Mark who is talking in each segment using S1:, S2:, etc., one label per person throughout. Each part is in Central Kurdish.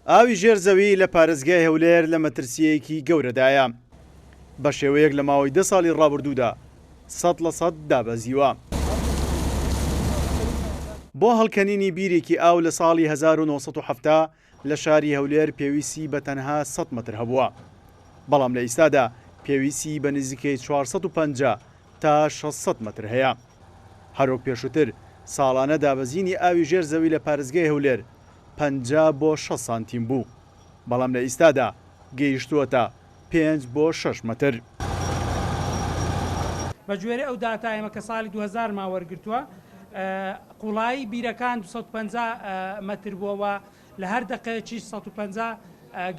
S1: ئاوی ژێرزەوی لە پارێزگای هەولێر لە مەترسیەیەکی گەورەدایە بە شێوەیەک لە ماوەی 10 ساڵی ڕابردوودا 100% دابەزیوە. بۆ هەڵکەنینی بیرێکی ئاو لە ساڵی 1970 لە شاری هەولێر پێویستی بە تەنها 100 متر هەبووە، بەڵام لە ئیستادا پێویستی بە نزیکەی 450 تا 600 متر هەیە. هەروەک پێشووتر ساڵانە دابەزینی ئاوی ژێرزەوی لە پارێزگای هەولێر 50 بۆ 6 سانتیم بوو، بەڵام لە ئیستادا گەیشتووەتە 5 بۆ 6 متر.
S2: بە گوێرە ئەو داتایمە کە ساڵی 2000 ماوەرگرتووە، قوڵایی بیرەکان 250 متر بووەوە لە هەر دقەیەکی 150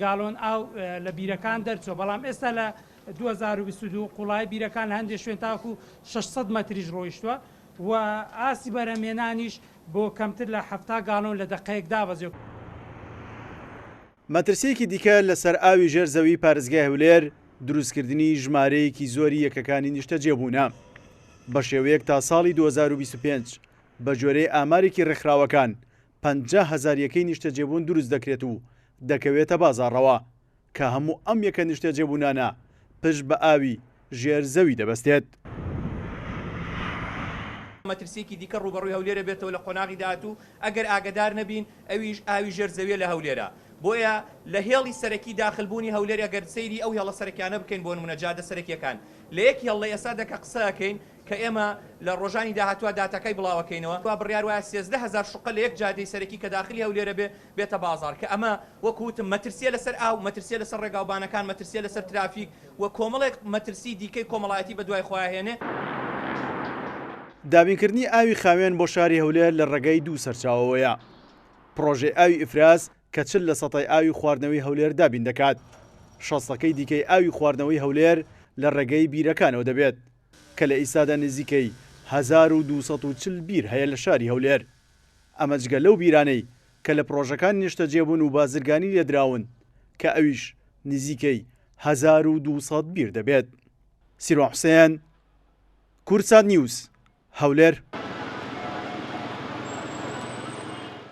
S2: گاڵۆن ئاو لە بیرەکان دەرچوە، بەڵام ئێستا لە 2022 قوڵای بیرەکان لە هەندێک شوێن تاکو 600 متریش ڕۆیشتووە و ئاسی بەرەمێنانیش بۆ کەمتر لە 70 گاڵۆن لە دقەیەک دابەزێ.
S1: مەترسیەکی دیکە لەسەر ئاوی ژێرزەوی پارێزگای هەولێر دروستکردنی ژمارەیەکی زۆری یەکەکانی نیشتەجێبوونە. بە شێوەیەک تا ساڵی 2025 بە جۆرەی ئامارێکی ڕێکخراوەکان 50,000 یەکەی نیشتەجێبوون دروست دەکرێت و دەکەوێتە بازاڕەوە کە هەموو ئەم یەکە نیشتەجێبوونانە پشت بە ئاوی ژێرزەوی دەبەستێت.
S3: مەترسیەکی دیکە ڕوبەڕووی هەولێرە بێتەوە لە قۆناغی داهاتوو ئەگەر ئاگدار نەبین ئەویش ئاوی ژێرزەویە لە هەولێرە. بۆیە لە هێڵی سەرەکی داخلبوونی هەولێر ئەگەر سەیری ئەو هێڵە سەرەکیانە بکەین بۆ نمونە جادە سەرەکیەکان لە یەک هێڵ لە ئێستا دەکە قسەکەین کە ئێمە لە ڕۆژانی داهاتووە داتەکەی بڵاوەکەینەوە وا بڕیار وایە 13,000 شقە لە یەک جادەی سەرەکی کە داخلی هەولێرە بێتە بازار کە ئەمە وەکوتم مەترسیە لەسەر ئاو، مەترسیە لەسەر ڕێگاوبانەکان، مەترسیە لەسەر ترافیک و کۆمەڵێک مەترسی دیکەی کۆمەڵایەتی بە دوای خۆیان هێنێ.
S1: دابینکردنی ئاوی خاوێن بۆ شاری هەولێر لە ڕێگەی دوو سەرچاوەوەیە. پرۆژێ ئاوی ئیفراز کە 40 لە سەتای ئاوی خواردنەوەی هەولێر دابین دەکات، 60% دیکەی ئاوی خواردنەوەی هەولێر لە ڕێگەی بیرەکانەوە دەبێت کە لە ئیسادا نزیکەی 1240 بیر هەیە لە شاری هەولێر. ئەمە جگە لەو بیرانەی کە لە پرۆژەکان نیشتەجێبوون و بازرگانی لێدراون کە ئەویش نزیکەی 1200 بیر دەبێت. سیروان حوسێن، کورتسات نیوز، هەولێر.